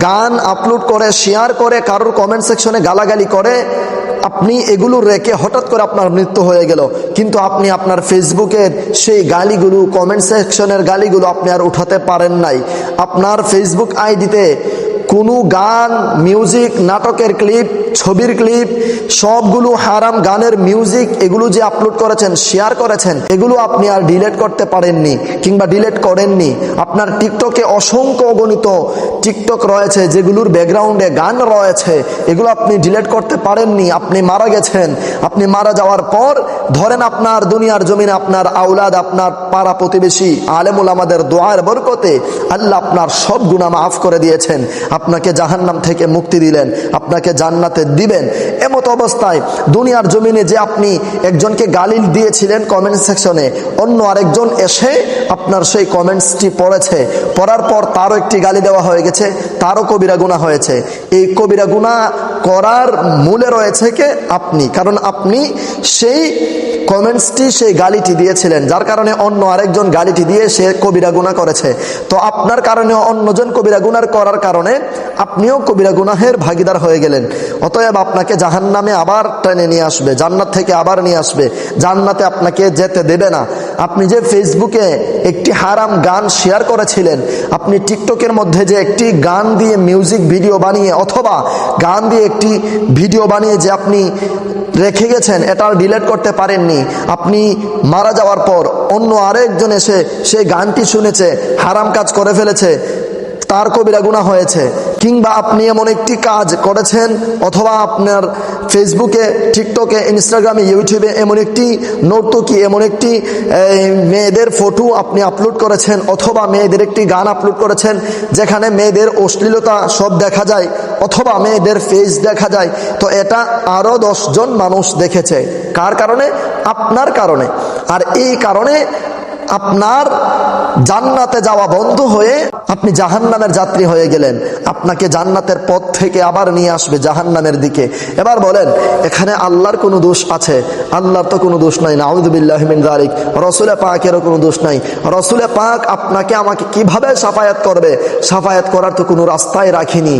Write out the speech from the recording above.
গান আপলোড করে, শেয়ার করে, কারোর কমেন্ট সেকশনে গালাগালি করে, আপনি এগুলো রেখে হঠাৎ করে আপনার মৃত্যু হয়ে গেল, কিন্তু আপনি আপনার ফেসবুকের সেই গালিগুলো, কমেন্ট সেকশনের গালিগুলো আপনি আর উঠাতে পারেন নাই। আপনার ফেসবুক আইডিতে কোনো গান, মিউজিক, নাটকের ক্লিপ, ছবির ক্লিপ, সবগুলো হারাম গানের মিউজিক, এগুলো যে আপলোড করেছেন, শেয়ার করেছেন, এগুলো আপনি আর ডিলিট করতে পারেননি কিংবা ডিলিট করেননি। আপনার টিকটকে অসংখ্য অগণিত টিকটক রয়েছে যেগুলোর ব্যাকগ্রাউন্ডে গান রয়েছে, এগুলো আপনি ডিলিট করতে পারেননি। আপনি মারা গেছেন, আপনি মারা যাওয়ার পর ধরেন আপনার দুনিয়ার জমিনে আপনার আওলাদ, আপনার পাড়া প্রতিবেশী, আলেম ওলামাদের দোয়ার বরকতে আল্লাহ আপনার সব গুনাহ মাফ করে দিয়েছেন, আপনাকে জাহান্নাম থেকে মুক্তি দিলেন, আপনাকে জান্নাতে দিবেন। এমত অবস্থায় দুনিয়ার জমিনে যে আপনি একজনকে গালি দিয়েছিলেন কমেন্ট সেকশনে, অন্য আরেকজন এসে আপনার সেই কমেন্টসটি পড়েছে, পড়ার পর তারও একটি গালি দেওয়া হয়ে গেছে, তারও কবিরা গুনাহ হয়েছে। এই কবিরা গুনাহ করার মূলে রয়েছে কে? আপনি। কারণ আপনি সেই কমেন্টসটি, সেই গালিটি দিয়েছিলেন, যার কারণে অন্য আরেকজন গালিটি দিয়ে সে কবিরা গুনাহ করেছে। তো আপনার কারণে অন্যজন কবিরা গুনাহ করার কারণে আপনিও কবিরা গুনাহের ভাগীদার হয়ে গেলেন। অতএব আপনাকে জাহান্নামে আবার টেনে নিয়ে আসবে, জান্নাত থেকে আবার নিয়ে আসবে, জান্নাতে আপনাকে যেতে দেবে না। আপনি যে ফেসবুকে একটি হারাম গান শেয়ার করেছিলেন, আপনি টিকটকের মধ্যে যে একটি গান দিয়ে মিউজিক ভিডিও বানিয়ে অথবা গান দিয়ে একটি ভিডিও বানিয়ে যে আপনি রেখে গেছেন, এটা ডিলিট করতে পারেননি। আপনি মারা যাওয়ার পর অন্য আরেকজন এসে সেই গানটি শুনেছে, হারাম কাজ করে ফেলেছে, তার কবিরা গুনাহ হয়েছে। কিংবা আপনি এমন একটি কাজ করেছেন, অথবা আপনার ফেসবুকে, টিকটকে, ইনস্টাগ্রামে, ইউটিউবে এমন একটি নর্তকী, এমন একটি মেয়েদের ফটো আপনি আপলোড করেছেন, অথবা মেয়েদের একটি গান আপলোড করেছেন যেখানে মেয়েদের অশ্লীলতা সব দেখা যায়, অথবা মেয়েদের ফেস দেখা যায়। তো এটা আরও 10 জন মানুষ দেখেছে। কার কারণে? আপনার কারণে। আর এই কারণে আপনার জান্নাতে যাওয়া বন্ধ হয়ে আপনি জাহান্নামের যাত্রী হয়ে গেলেন। আপনাকে জান্নাতের পথ থেকে আবার নিয়ে আসবে জাহান্নামের দিকে। এবার বলেন, এখানে আল্লাহর কোনো দোষ আছে? আল্লাহর তো কোনো দোষ নাই, নাউযু বিল্লাহি মিন যালিক। রাসূল পাকেরও কোনো দোষ নাই। রাসূল পাক আপনাকে আমাকে কিভাবে শাফায়াত করবে? শাফায়াত করার তো কোনো রাস্তাই রাখিনি।